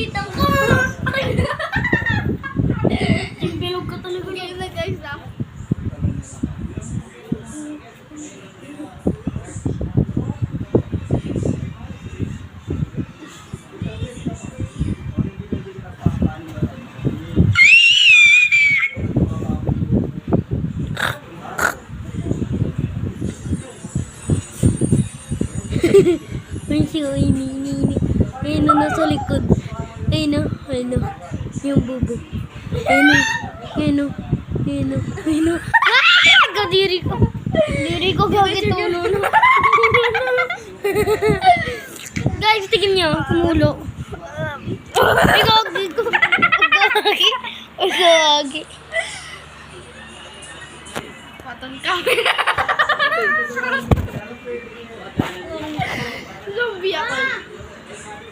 Lapitan ko. Bilog ka talaga. Game na guys ah. May siya, ini. Ayun na, nasa likod. Ayun na. Yung bubo. Ayun na. Ah! Kadiri ko. Diri ko gagitulo na. Guys, tingin niyo. Kumulo. Ay, gagi ko. Gagi. Patong kami. Zombie ako.